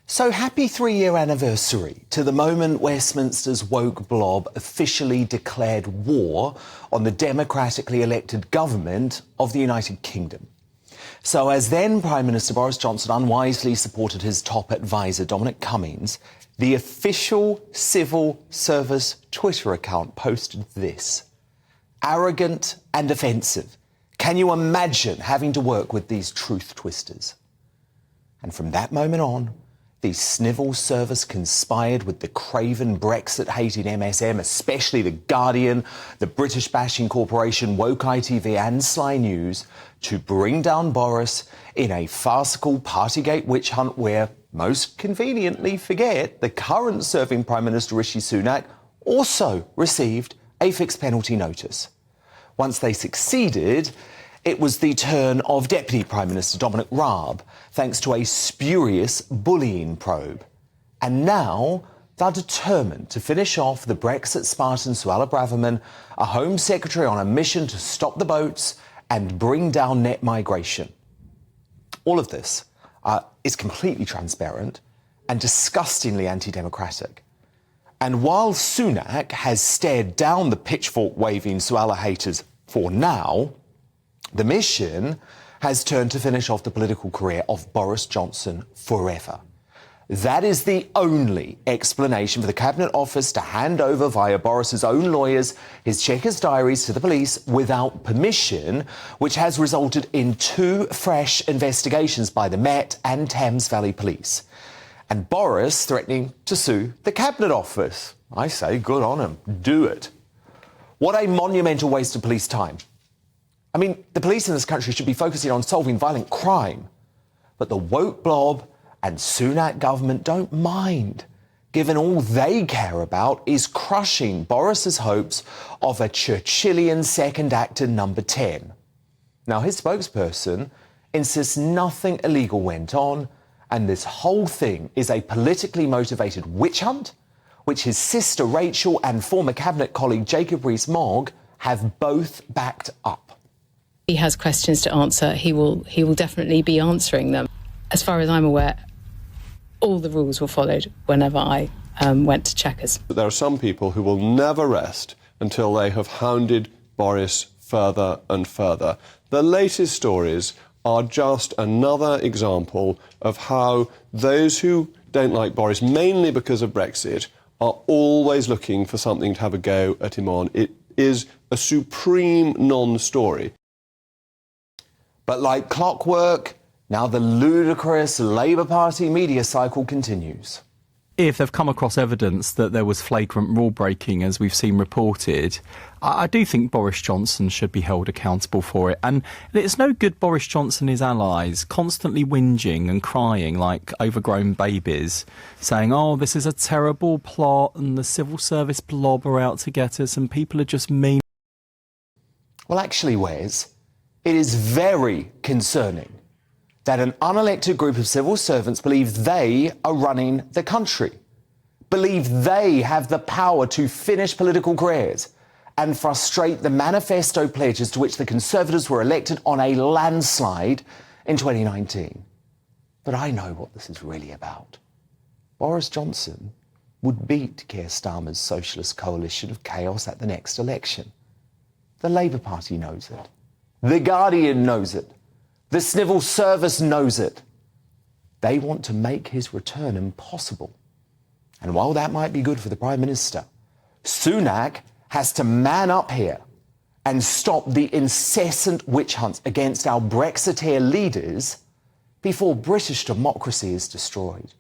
So happy 3-year anniversary to the moment Westminster's woke blob officially declared war on the democratically elected government of the United Kingdom. So as then Prime Minister Boris Johnson unwisely supported his top advisor Dominic Cummings, the official civil service Twitter account posted this. Arrogant and offensive. Can you imagine having to work with these truth twisters? And from that moment on, the Snivel service conspired with the craven Brexit-hating MSM, especially The Guardian, the British-bashing corporation Woke ITV and Sly News, to bring down Boris in a farcical Partygate witch hunt where, most conveniently forget, the current serving Prime Minister Rishi Sunak also received a fixed penalty notice. Once they succeeded, it was the turn of Deputy Prime Minister Dominic Raab, thanks to a spurious bullying probe. And now they're determined to finish off the Brexit Spartan Suella Braverman, a Home Secretary on a mission to stop the boats and bring down net migration. All of this is completely transparent and disgustingly anti-democratic. And while Sunak has stared down the pitchfork-waving Suella haters for now, the mission has turned to finish off the political career of Boris Johnson forever. That is the only explanation for the Cabinet Office to hand over via Boris's own lawyers his checkers diaries to the police without permission, which has resulted in 2 fresh investigations by the Met and Thames Valley Police. And Boris threatening to sue the Cabinet Office. I say good on him. Do it. What a monumental waste of police time. I mean, the police in this country should be focusing on solving violent crime. But the woke blob and Sunak government don't mind, given all they care about is crushing Boris's hopes of a Churchillian second act in number 10. Now, his spokesperson insists nothing illegal went on, and this whole thing is a politically motivated witch hunt, which his sister Rachel and former cabinet colleague Jacob Rees-Mogg have both backed up. He has questions to answer. He will definitely be answering them. As far as I'm aware, all the rules were followed whenever I went to Chequers. There are some people who will never rest until they have hounded Boris further and further. The latest stories are just another example of how those who don't like Boris, mainly because of Brexit, are always looking for something to have a go at him on. It is a supreme non-story. But like clockwork, now the ludicrous Labour Party media cycle continues. If they've come across evidence that there was flagrant rule breaking, as we've seen reported, I do think Boris Johnson should be held accountable for it. And it's no good Boris Johnson and his allies constantly whinging and crying like overgrown babies, saying, oh, this is a terrible plot and the civil service blob are out to get us and people are just mean. Well, actually, Wes, it is very concerning that an unelected group of civil servants believe they are running the country, believe they have the power to finish political careers and frustrate the manifesto pledges to which the Conservatives were elected on a landslide in 2019. But I know what this is really about. Boris Johnson would beat Keir Starmer's socialist coalition of chaos at the next election. The Labour Party knows it. The Guardian knows it. The Snivel service knows it. They want to make his return impossible. And while that might be good for the Prime Minister, Sunak has to man up here and stop the incessant witch hunts against our Brexiteer leaders before British democracy is destroyed.